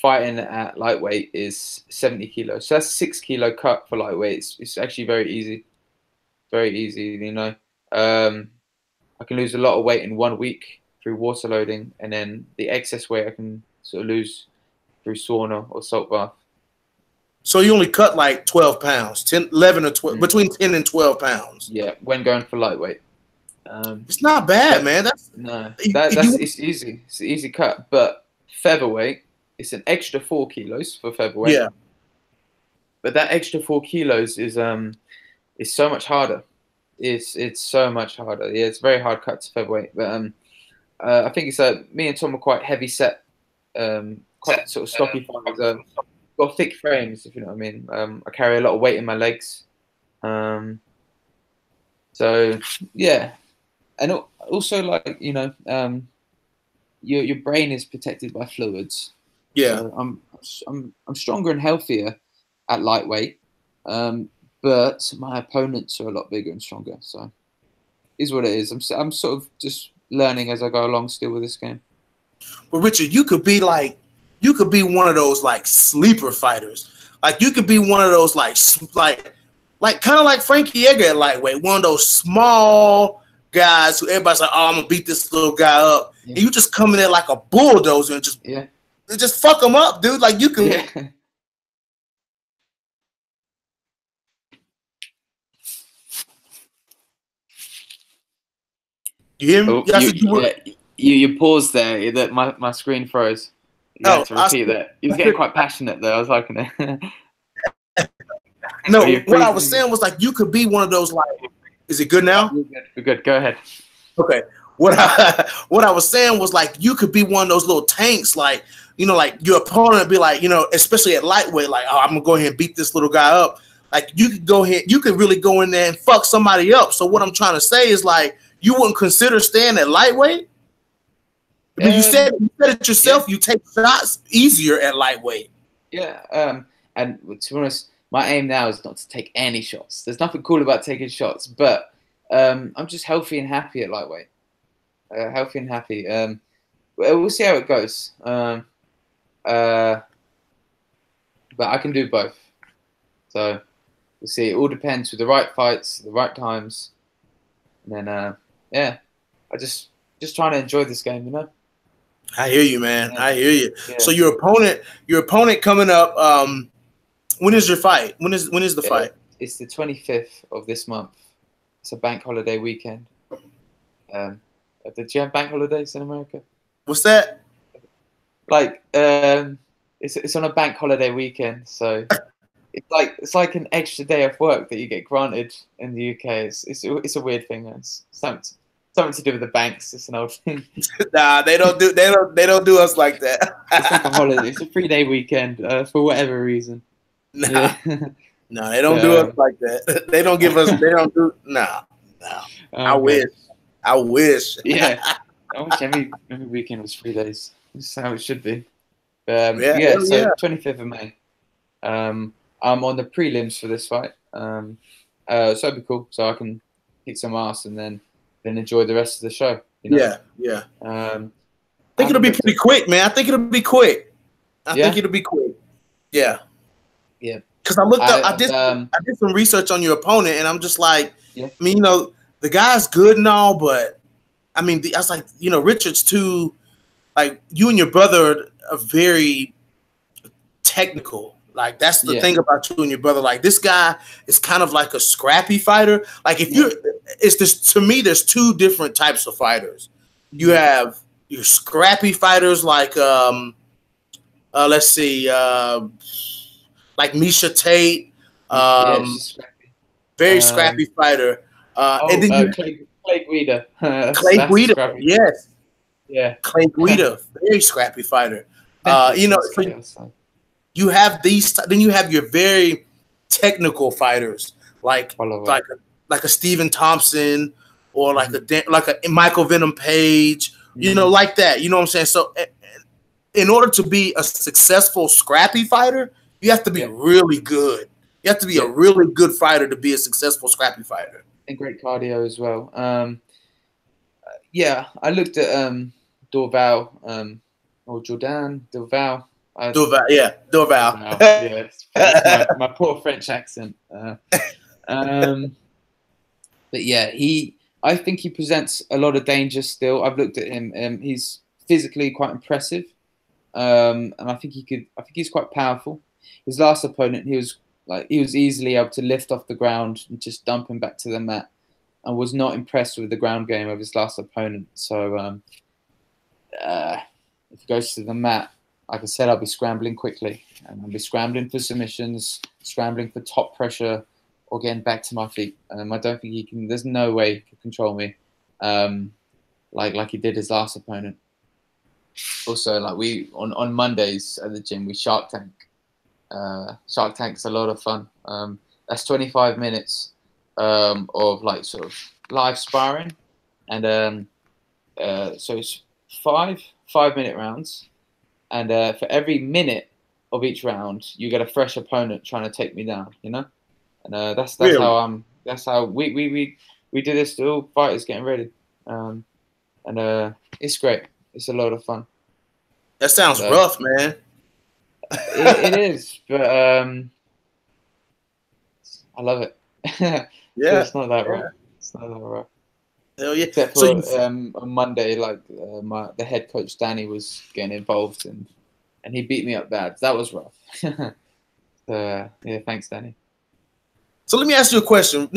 fighting at lightweight is 70 kilos. So that's a 6 kilo cut for lightweight. It's actually very easy. Very easy, you know. I can lose a lot of weight in 1 week through water loading, and then the excess weight I can sort of lose through sauna or salt bath. So you only cut like 12 pounds, 10, 11 or 12, between 10 and 12 pounds. Yeah, when going for lightweight. It's not bad, man. It's easy. It's an easy cut. But featherweight, it's an extra 4 kilos for featherweight. Yeah. But that extra 4 kilos is so much harder. It's so much harder. Yeah, it's a very hard cut to featherweight. But I think it's me and Tom are quite heavy set, quite sort of stocky fighters. Got thick frames, if you know what I mean. I carry a lot of weight in my legs. So yeah, and also like, you know, your brain is protected by fluids. Yeah. So I'm stronger and healthier at lightweight, but my opponents are a lot bigger and stronger. So is what it is. I'm sort of just learning as I go along still with this game. But Richard, you could be one of those like sleeper fighters. Like you could be one of those like kind of like Frankie Edgar at lightweight, one of those small guys who everybody's like, oh, I'm gonna beat this little guy up, and you just come in there like a bulldozer and just fuck him up, dude. Like you can. Yeah. You hear me? Oh, you paused there. That my screen froze. You had to repeat that. You was getting quite passionate there. I was liking it. No, what I was saying was like you could be one of those like. Is it good now? We're good. Go ahead. Okay. What I was saying was like you could be one of those little tanks, like, you know, like your opponent would be like, you know, especially at lightweight, like, oh, I'm gonna go ahead and beat this little guy up. Like you could go ahead, you could really go in there and fuck somebody up. So what I'm trying to say is like you wouldn't consider staying at lightweight. I mean, you said it yourself. Yeah. You take shots easier at lightweight. Yeah. And to be honest, my aim now is not to take any shots. There's nothing cool about taking shots, but I'm just healthy and happy at lightweight. Healthy and happy. We'll see how it goes. But I can do both. So we'll see. It all depends with the right fights, the right times, and then yeah, I just trying to enjoy this game, you know. I hear you, man. I hear you. Yeah. So your opponent coming up. When is your fight? When is the fight? It's the 25th of this month. It's a bank holiday weekend. Did you have bank holidays in America? What's that? Like, it's on a bank holiday weekend, so it's like an extra day of work that you get granted in the UK. It's a weird thing. It's something to do with the banks. It's an old thing. Nah, they don't do us like that. It's like a holiday. It's a 3-day weekend for whatever reason. Nah. No, they don't do us like that. They don't give us. They don't do. No. I wish. Yeah. I wish every weekend was 3 days. That's how it should be. So 25th of May. I'm on the prelims for this fight. So it'd be cool. So I can kick some ass and then enjoy the rest of the show. You know? Yeah. I think it'll be pretty quick, man. I think it'll be quick. Yeah. Yeah. Because I looked up, I did some research on your opponent, and I'm just like, I mean, you know, the guy's good and all, but I mean, I was like, you know, Richard's too, like, you and your brother are very technical. Like, that's the thing about you and your brother. Like, this guy is kind of like a scrappy fighter. Like, if you're, to me, there's two different types of fighters. You have your scrappy fighters like, let's see, like Misha Tate, very scrappy fighter. And then Clay Guida. Clay Guida, yes. Yeah. Clay Guida, very scrappy fighter. You know, so you have these, then you have your very technical fighters like a Stephen Thompson or like a Michael Venom Page, you know, like that. You know what I'm saying? So in order to be a successful scrappy fighter, you have to be really good. You have to be a really good fighter to be a successful scrappy fighter. And great cardio as well. I looked at Dorval or Jordan Dorval. Dorval, yeah, Dorval. Yeah, it's my poor French accent. But yeah, I think he presents a lot of danger still. I've looked at him. He's physically quite impressive, and I think he's quite powerful. His last opponent, he was easily able to lift off the ground and just dump him back to the mat. I was not impressed with the ground game of his last opponent. So if he goes to the mat, like I said, I'll be scrambling quickly, and I'll be scrambling for submissions, scrambling for top pressure, or getting back to my feet. I don't think he can. There's no way he can control me, like he did his last opponent. Also, like we on Mondays at the gym, we Shark Tank. Shark Tank's a lot of fun. That's 25 minutes of like sort of live sparring, and so it's 5-minute rounds, and for every minute of each round, you get a fresh opponent trying to take me down. You know, and that's really? That's how we do this to all fighters getting ready, and it's great. It's a lot of fun. That sounds rough, man. It is, but I love it. Yeah, it's not that rough. It's not that rough. Hell yeah. Except for on Monday, like the head coach Danny was getting involved, and he beat me up bad. That was rough. Yeah, thanks, Danny. So let me ask you a question.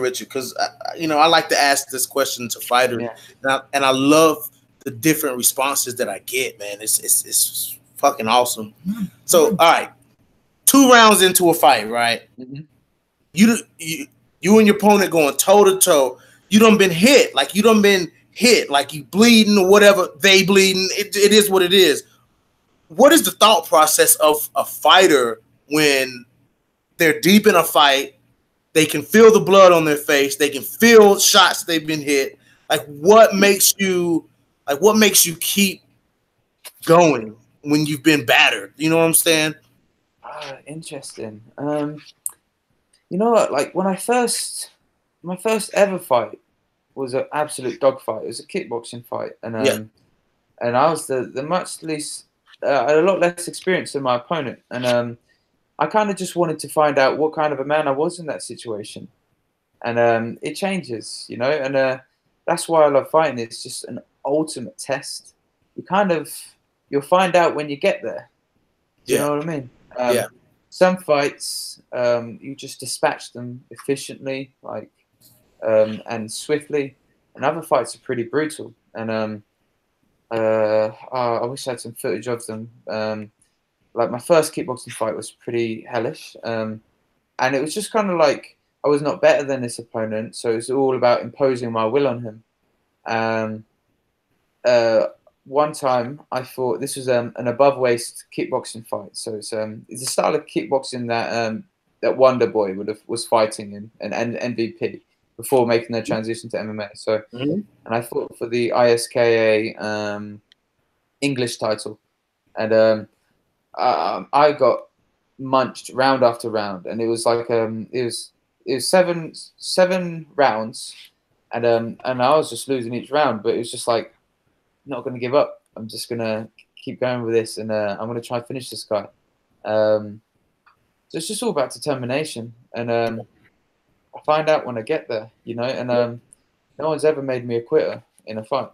Richard, because I like to ask this question to fighters, and I love the different responses that I get. Man, it's fucking awesome. So, all right, 2 rounds into a fight, right? Mm-hmm. You and your opponent going toe to toe. You done been hit, like you bleeding or whatever. They bleeding. It is what it is. What is the thought process of a fighter when they're deep in a fight? They can feel the blood on their face. They can feel shots they've been hit. Like what makes you keep going when you've been battered? You know what I'm saying? Interesting. You know what? Like when my first ever fight was an absolute dogfight. It was a kickboxing fight, and I was the much least, I had a lot less experience than my opponent, and I kind of just wanted to find out what kind of a man I was in that situation, and it changes, you know, and that's why I love fighting. It's just an ultimate test. You'll find out when you get there. Do you know what I mean? Some fights, you just dispatch them efficiently, like and swiftly, and other fights are pretty brutal. And I wish I had some footage of them. Like my first kickboxing fight was pretty hellish, and it was just kind of like I was not better than this opponent, so it's all about imposing my will on him. One time I fought. This was an above waist kickboxing fight, so it's a style of kickboxing that Wonder Boy was fighting in, and MVP before making their transition to MMA. So, and I fought for the ISKA English title, and I got munched round after round, and it was like it was seven rounds, and I was just losing each round, but it was just like not going to give up. I'm just going to keep going with this, and I'm going to try and finish this guy. So it's just all about determination, and I find out when I get there, you know, and no one's ever made me a quitter in a fight.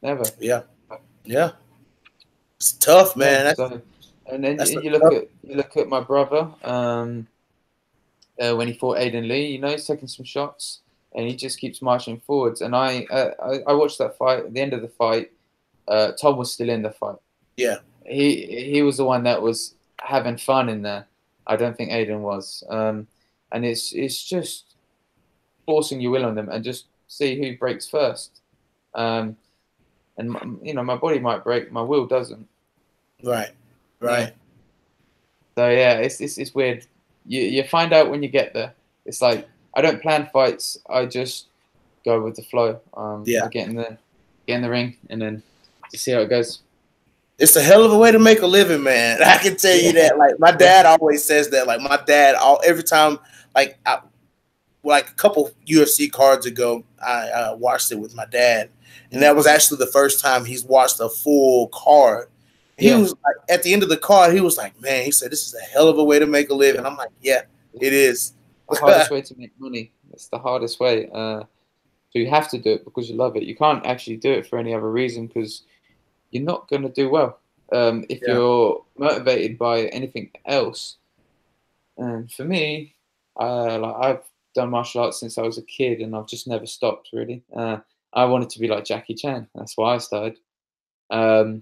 Never. Yeah. It's tough, man. Yeah, so, and then you look at my brother when he fought Aiden Lee. You know, he's taking some shots, and he just keeps marching forwards. And I watched that fight. At the end of the fight, Tom was still in the fight. Yeah, he was the one that was having fun in there. I don't think Aiden was. And it's just forcing your will on them and just see who breaks first. And you know, my body might break, my will doesn't. Right. Yeah. So yeah, it's weird. You find out when you get there. It's like I don't plan fights. I just go with the flow. I get in the ring and then just see how it goes. It's a hell of a way to make a living, man. I can tell you that. Like my dad always says that. Like my dad, every time, like a couple UFC cards ago, I watched it with my dad, and that was actually the first time he's watched a full card. He was like, at the end of the card, he was like, man, he said, this is a hell of a way to make a living. I'm like, yeah, it is. The hardest way to make money. It's the hardest way. So you have to do it because you love it. You can't actually do it for any other reason because you're not going to do well. If you're motivated by anything else. And for me, I've done martial arts since I was a kid, and I've just never stopped, really. I wanted to be like Jackie Chan. That's why I started. But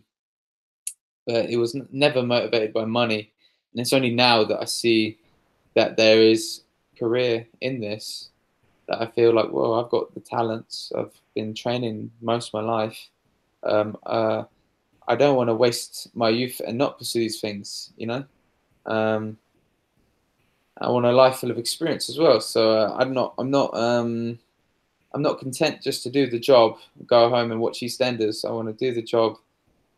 it was never motivated by money. And it's only now that I see that there is career in this that I feel like, well, I've got the talents. I've been training most of my life. I don't want to waste my youth and not pursue these things, you know. I want a life full of experience as well. So I'm not content just to do the job, go home and watch EastEnders. I want to do the job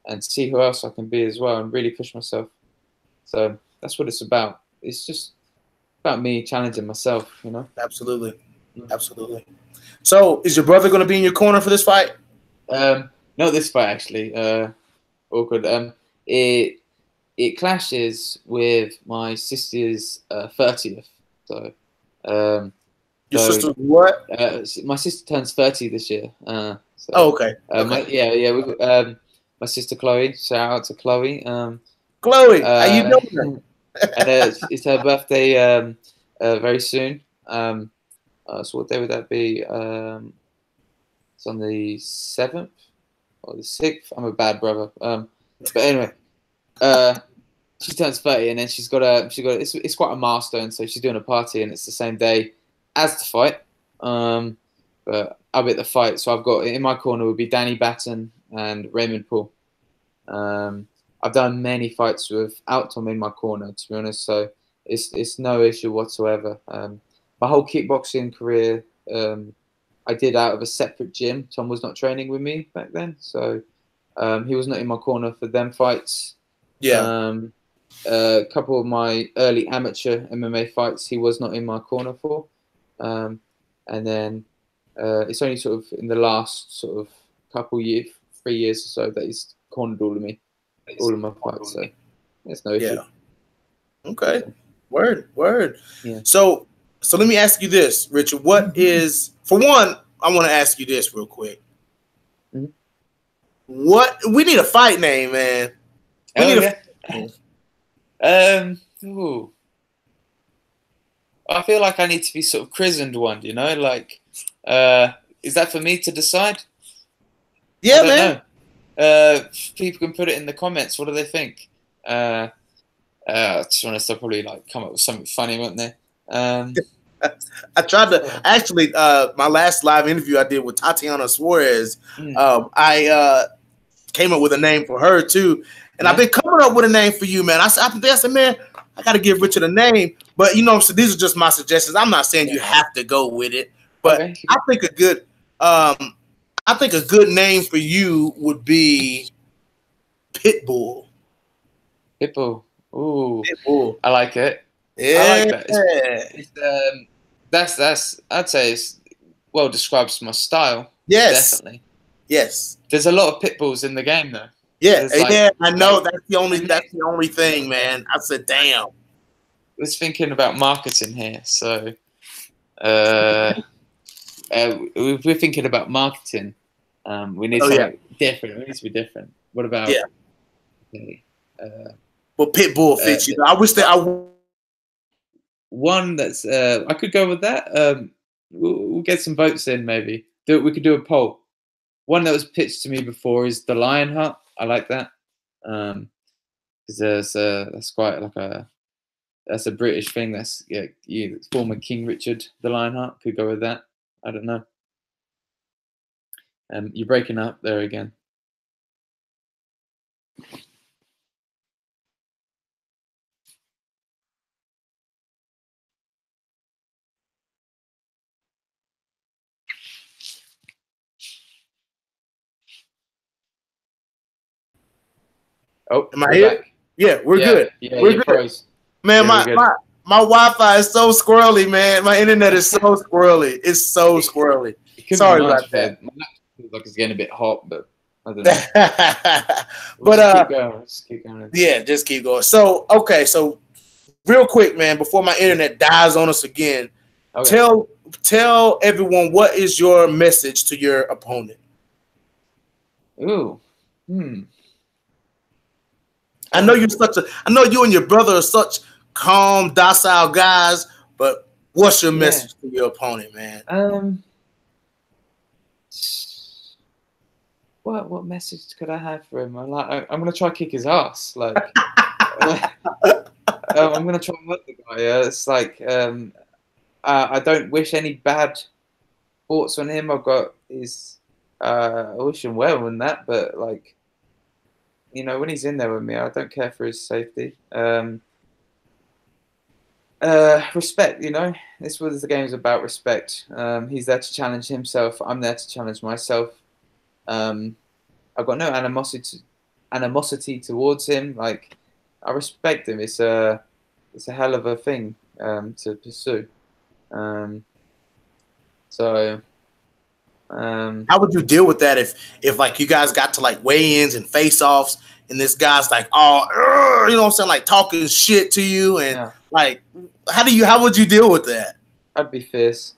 and see who else I can be as well and really push myself. So that's what it's about. It's just about me challenging myself, you know? Absolutely. Absolutely. So is your brother going to be in your corner for this fight? Not this fight, actually. Awkward. It clashes with my sister's 30th. So, your sister what? My sister turns 30 this year. So, okay. My sister Chloe. Shout out to Chloe. Chloe, how you doing? And it's her birthday very soon. So what day would that be? It's on the 7th or the 6th. I'm a bad brother. But anyway, she turns 30, and then she's got it's quite a milestone. So she's doing a party, and it's the same day as the fight. But I'll be at the fight, so I've got in my corner would be Danny Batten and Raymond Paul. I've done many fights without Tom in my corner, to be honest. So it's no issue whatsoever. My whole kickboxing career, I did out of a separate gym. Tom was not training with me back then, so he was not in my corner for them fights. Yeah. A couple of my early amateur MMA fights, he was not in my corner for. And then it's only sort of in the last sort of couple years, 3 years or so, that he's cornered all of my fights. So there's no issue. Yeah. Okay. Word. Yeah. So let me ask you this, Richard. What is, for one, I want to ask you this real quick. Mm-hmm. What we need a fight name, man. We need a ooh. I feel like I need to be sort of christened one, you know, like is that for me to decide? Yeah, man. People can put it in the comments. What do they think? To be honest, they'll probably like come up with something funny, won't they? I tried to actually my last live interview I did with Tatiana Suarez. I came up with a name for her too, and I've been coming up with a name for you, man. I said, man, I got to give Richard a name, but you know, so these are just my suggestions. I'm not saying you have to go with it, but I think a good name for you would be Pitbull. Pitbull. Ooh, Pitbull. I like it. Yeah. I like that. That's I'd say it's well describes my style. Yes. Definitely. Yes. There's a lot of pitbulls in the game though. Yeah, I know. That's the only thing, man. I said, damn. I was thinking about marketing here, so we're thinking about marketing. We need something different. It needs to be different. What about? Yeah. Okay, well, Pitbull fits you. I wish that one that's. I could go with that. We'll get some votes in. Maybe we could do a poll. One that was pitched to me before is the Lionheart. I like that because that's quite like that's a British thing. That's former King Richard the Lionheart could go with that. I don't know. You're breaking up there again. Oh, am I here? Back. Yeah, we're good. Yeah, we're good. Froze. Man, my Wi-Fi is so squirrely, man. My internet is so squirrely. It's so squirrely. Sorry about that. My laptop feels like it's getting a bit hot, but I don't know. But just keep going. Just keep going. Yeah, just keep going. So okay, so real quick, man, before my internet dies on us again, okay. Tell everyone what is your message to your opponent. Ooh. I know you and your brother are such calm, docile guys, but what's your message to your opponent, man? What message could I have for him? I'm gonna try to kick his ass. Like, I'm gonna try and hurt the guy. It's like I don't wish any bad thoughts on him. I've got his. I wish him well in that, but like, you know, when he's in there with me, I don't care for his safety. Respect, you know, this was the game's about respect. He's there to challenge himself. I'm there to challenge myself. I've got no animosity towards him. Like, I respect him. It's a hell of a thing to pursue. How would you deal with that if like you guys got to like weigh-ins and face-offs and this guy's like, oh, you know what I'm saying, like talking shit to you and like, how would you deal with that? I'd be fierce.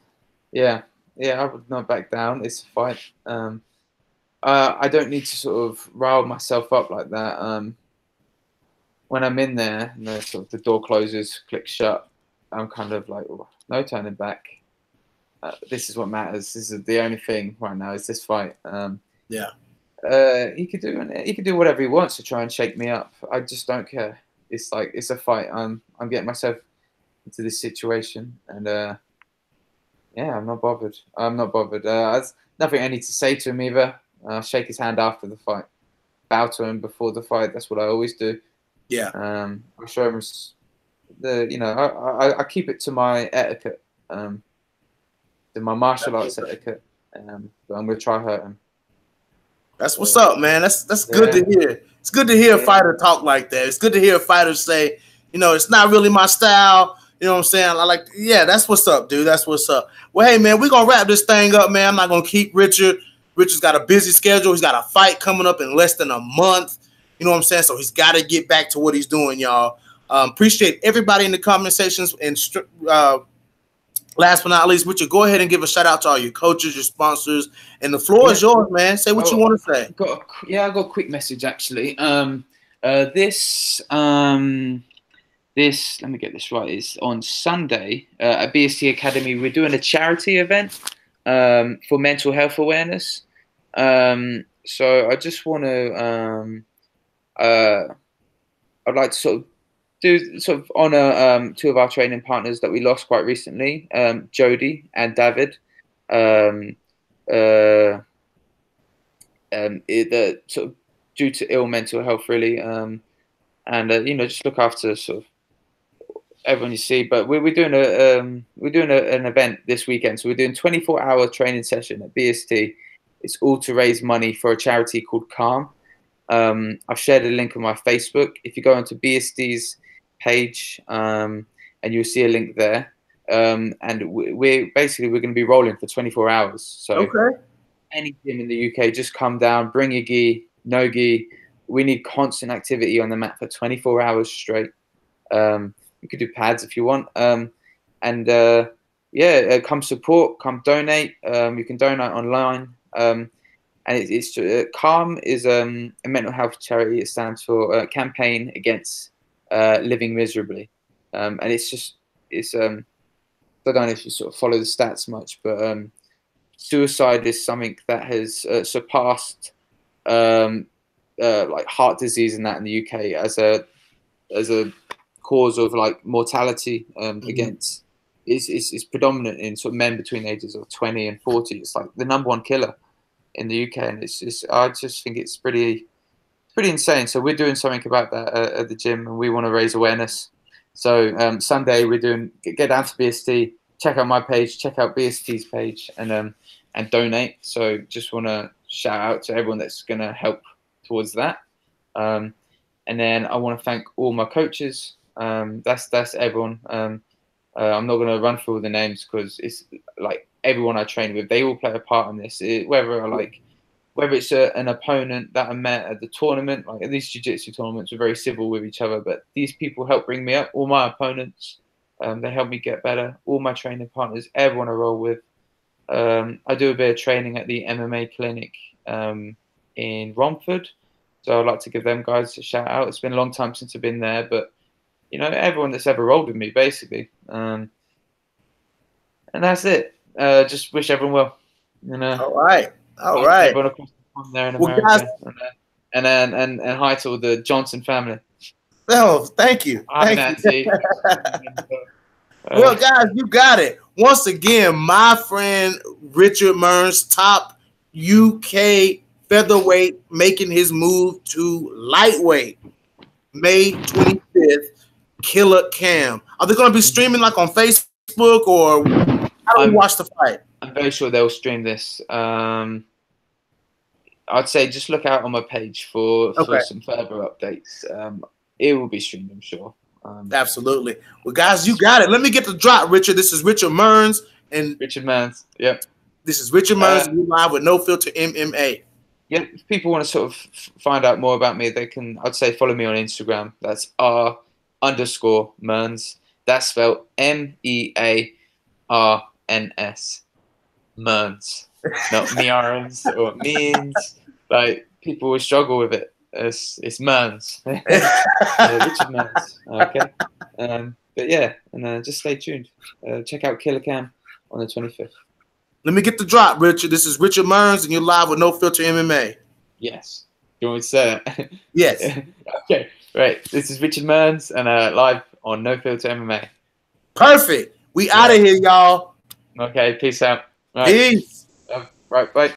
Yeah, I would not back down. It's a fight. I don't need to sort of rile myself up like that. When I'm in there and the door closes, clicks shut, I'm kind of like, oh, no turning back. This is what matters. This is the only thing right now. Is this fight? Yeah. He could do whatever he wants to try and shake me up. I just don't care. It's like, it's a fight. I'm getting myself into this situation, and yeah, I'm not bothered. There's nothing I need to say to him either. I'll shake his hand after the fight, bow to him before the fight. That's what I always do. Yeah. I show him I keep it to my etiquette, to my martial arts etiquette. But I'm gonna try hurt him. That's what's up, man. That's good to hear. It's good to hear a fighter talk like that. It's good to hear a fighter say, you know, it's not really my style. You know what I'm saying? That's what's up, dude. That's what's up. Well, hey, man, we're going to wrap this thing up, man. I'm not going to keep Richard. Richard's got a busy schedule. He's got a fight coming up in less than a month. You know what I'm saying? So he's got to get back to what he's doing, y'all. Appreciate everybody in the comment sections. And last but not least, Richard, go ahead and give a shout out to all your coaches, your sponsors, and the floor is yours, man. Say what you want to say. I got a quick message actually. This, let me get this right, is on Sunday at BST Academy. We're doing a charity event for mental health awareness. So I just want to, I'd like to honor two of our training partners that we lost quite recently, Jody and David. Due to ill mental health, really, and just look after sort of everyone you see. But we're doing an event this weekend, so we're doing 24-hour training session at BST. It's all to raise money for a charity called KILLACAM. I've shared a link on my Facebook. If you go onto BST's page, and you'll see a link there. And we're going to be rolling for 24 hours. So any gym in the UK, just come down, bring your gi, no gi. We need constant activity on the mat for 24 hours straight. You could do pads if you want. Come support, come donate. You can donate online. And CALM is a mental health charity. It stands for Campaign Against Living Miserably. And I don't know if you sort of follow the stats much, but suicide is something that has surpassed like heart disease and that in the UK as a cause of like mortality against is predominant in sort of men between the ages of 20 and 40. It's like the #1 killer in the UK, and I just think it's pretty insane. So we're doing something about that at the gym, and we want to raise awareness. So Sunday get down to BST, check out my page, check out BST's page, and donate. So just want to shout out to everyone that's going to help towards that. And then I want to thank all my coaches. That's everyone. I'm not going to run through all the names because it's like everyone I train with, they all play a part in this. Whether I like whether it's an opponent that I met at the tournament, like these jiu-jitsu tournaments were very civil with each other, but these people help bring me up. All my opponents, they help me get better. All my training partners, everyone I roll with. I do a bit of training at the MMA clinic in Romford, so I'd like to give them guys a shout out. It's been a long time since I've been there, but you know, everyone that's ever rolled with me, basically. And that's it. Just wish everyone well. You know. All right. All right. Everyone across the pond there in America. Guys, and hi to all the Johnson family. Oh, thank you. Hi, Nancy. Well, guys, you got it. Once again, my friend Richard Mearns, top UK featherweight, making his move to lightweight, May 25th. KILLACAM. Are they going to be streaming like on Facebook, or how do we watch the fight? I'm very sure they'll stream this. I'd say just look out on my page for some further updates. It will be streamed, I'm sure. Absolutely. Well, guys, you got it. Let me get the drop, Richard. This is Richard Mearns. And Richard Mearns, yep. This is Richard Mearns, and we're live with No Filter MMA. Yeah, if people want to sort of find out more about me, they can, I'd say, follow me on Instagram. That's R_Mearns. That's spelled MEARNS. MEARNS. Not MEARNS or MEARNS. Like, people will struggle with it. It's MEARNS. Richard Mearns. Okay. But yeah, and just stay tuned. Check out KILLACAM on the 25th. Let me get the drop, Richard. This is Richard Mearns, and you're live with No Filter MMA. Yes. Do you want me to say it? Yes. Okay. Right. This is Richard Mearns, and live on No Filter MMA. Perfect. We out of here, y'all. Okay. Peace out. Right. Peace. Right. Bye.